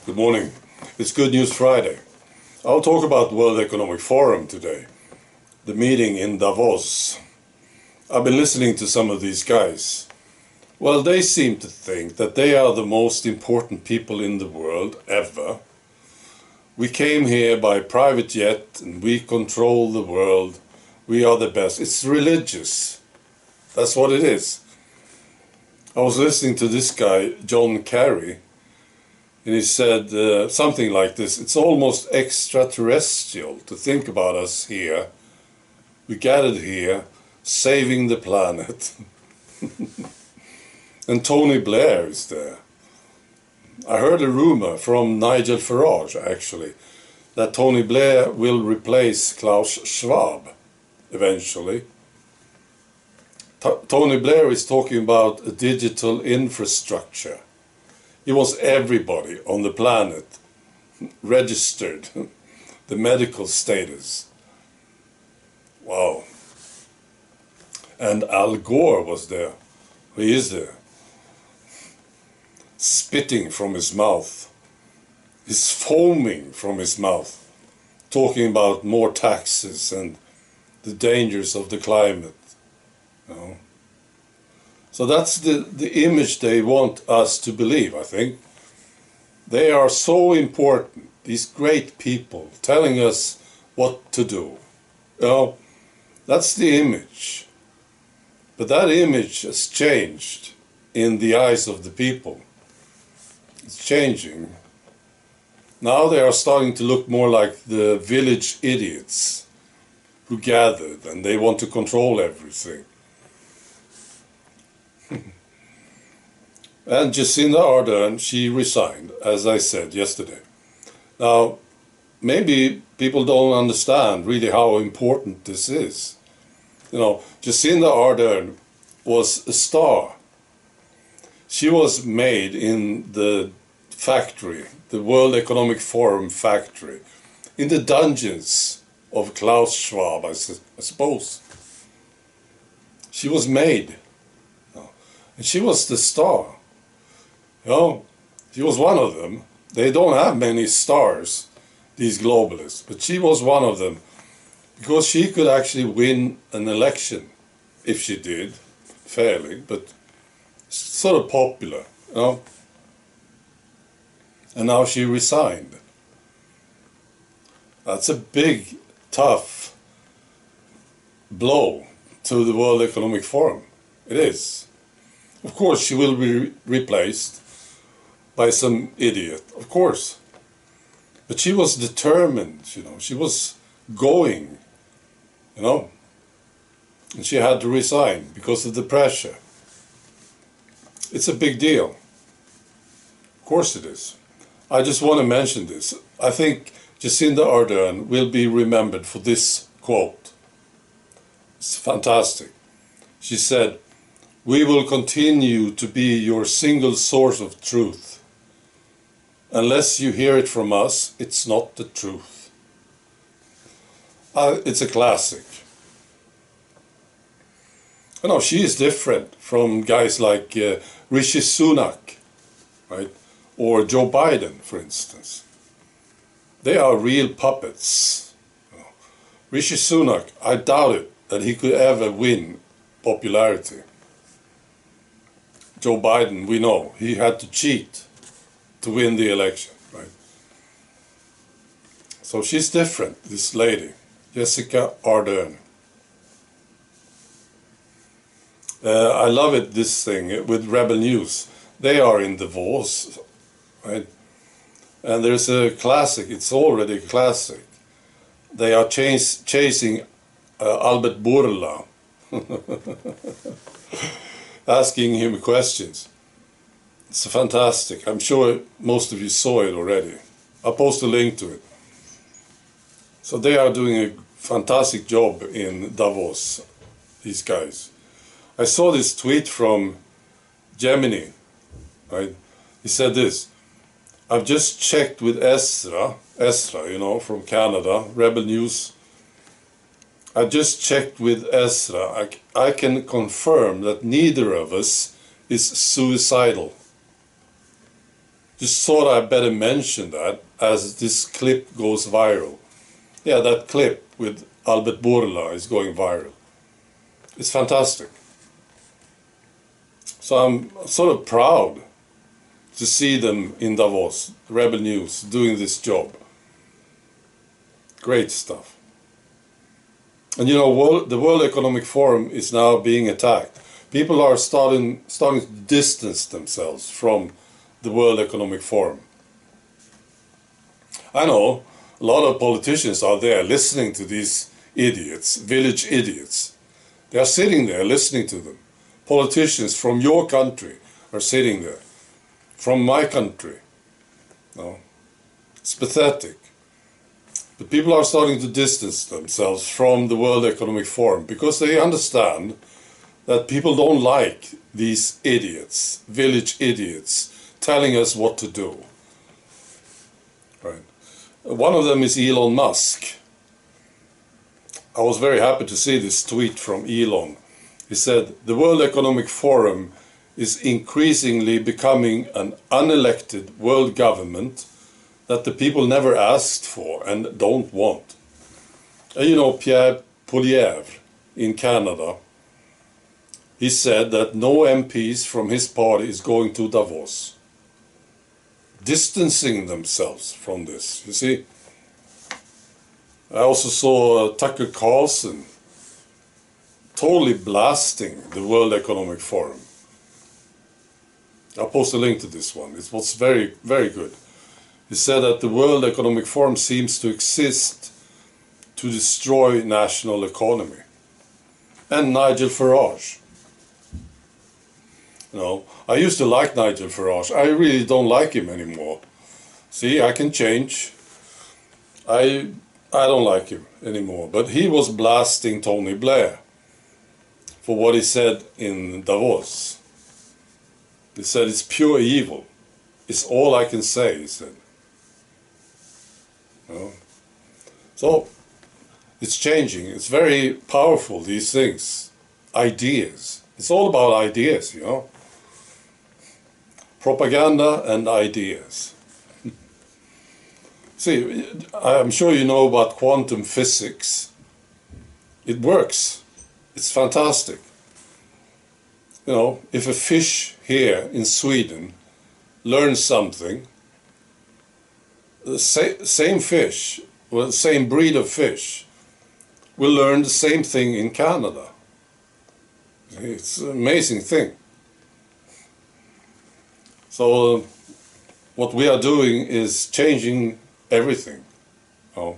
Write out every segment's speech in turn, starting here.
Good morning. It's Good News Friday. I'll talk about the World Economic Forum today, the meeting in Davos. I've been listening to some of these guys. Well, they seem to think that they are the most important people in the world ever. We came here by private jet and we control the world. We are the best. It's religious. That's what it is. I was listening to this guy, John Kerry, and he said something like this: it's almost extraterrestrial to think about us here. We gathered here, saving the planet. And Tony Blair is there. I heard a rumor from Nigel Farage, actually, that Tony Blair will replace Klaus Schwab eventually. Tony Blair is talking about a digital infrastructure. He wants everybody on the planet registered, the medical status. Wow. And Al Gore was there. He is there. Spitting from his mouth. He's foaming from his mouth, talking about more taxes and the dangers of the climate. You know? So that's the image they want us to believe, I think. They are so important, these great people telling us what to do. You know, that's the image. But that image has changed in the eyes of the people. It's changing. Now they are starting to look more like the village idiots who gathered and they want to control everything. And Jacinda Ardern, she resigned, as I said yesterday. Now, maybe people don't understand really how important this is. You know, Jacinda Ardern was a star. She was made in the factory, the World Economic Forum factory, in the dungeons of Klaus Schwab, I suppose. She was made. And she was the star. You know, she was one of them. They don't have many stars, these globalists, but she was one of them because she could actually win an election if she did, fairly, but sort of popular, you know. And now she resigned. That's a big, tough blow to the World Economic Forum. It is. Of course, she will be replaced by some idiot, of course. But she was determined, you know, she was going, you know, and she had to resign because of the pressure. It's a big deal. Of course it is. I just want to mention this. I think Jacinda Ardern will be remembered for this quote. It's fantastic. She said, "We will continue to be your single source of truth. Unless you hear it from us, it's not the truth." It's a classic. You know, she is different from guys like Rishi Sunak, right? Or Joe Biden, for instance. They are real puppets. You know, Rishi Sunak, I doubt it that he could ever win popularity. Joe Biden, we know, he had to cheat to win the election, right? So she's different, this lady, Jacinda Ardern. I love it, this thing with Rebel News. They are in Davos, right? And there's a classic, it's already a classic. They are chasing Albert Bourla, asking him questions. It's fantastic. I'm sure most of you saw it already. I'll post a link to it. So they are doing a fantastic job in Davos, these guys. I saw this tweet from Gemini, right? He said this: "I've just checked with Ezra, you know, from Canada, Rebel News. I just checked with Ezra. I can confirm that neither of us is suicidal." Just thought I better mention that as this clip goes viral. Yeah, that clip with Albert Bourla is going viral. It's fantastic. So I'm sort of proud to see them in Davos, Rebel News, doing this job. Great stuff. And you know, the World Economic Forum is now being attacked. People are starting to distance themselves from the World Economic Forum. I know a lot of politicians are there listening to these idiots, village idiots. They are sitting there listening to them. Politicians from your country are sitting there. From my country. No. It's pathetic. But people are starting to distance themselves from the World Economic Forum because they understand that people don't like these idiots, village idiots, telling us what to do. Right. One of them is Elon Musk. I was very happy to see this tweet from Elon. He said, the World Economic Forum is increasingly becoming an unelected world government that the people never asked for and don't want. And you know, Pierre Poilievre in Canada, he said that no MPs from his party is going to Davos. Distancing themselves from this, you see. I also saw Tucker Carlson totally blasting the World Economic Forum. I'll post a link to this one. It was very, very good. He said that the World Economic Forum seems to exist to destroy national economy. And Nigel Farage. You know, I used to like Nigel Farage. I really don't like him anymore. See, I can change. I don't like him anymore. But he was blasting Tony Blair for what he said in Davos. He said it's pure evil. It's all I can say, he said. You know? So, it's changing. It's very powerful, these things. Ideas. It's all about ideas, you know. Propaganda and ideas. See, I'm sure you know about quantum physics. It works. It's fantastic. You know, if a fish here in Sweden learns something, the same fish, well, the same breed of fish, will learn the same thing in Canada. It's an amazing thing. So what we are doing is changing everything. Oh.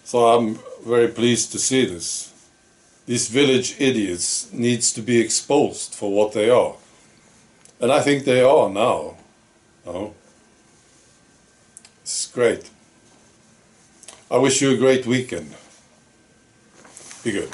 So I'm very pleased to see this. These village idiots needs to be exposed for what they are. And I think they are now. Oh. It's great. I wish you a great weekend. Be good.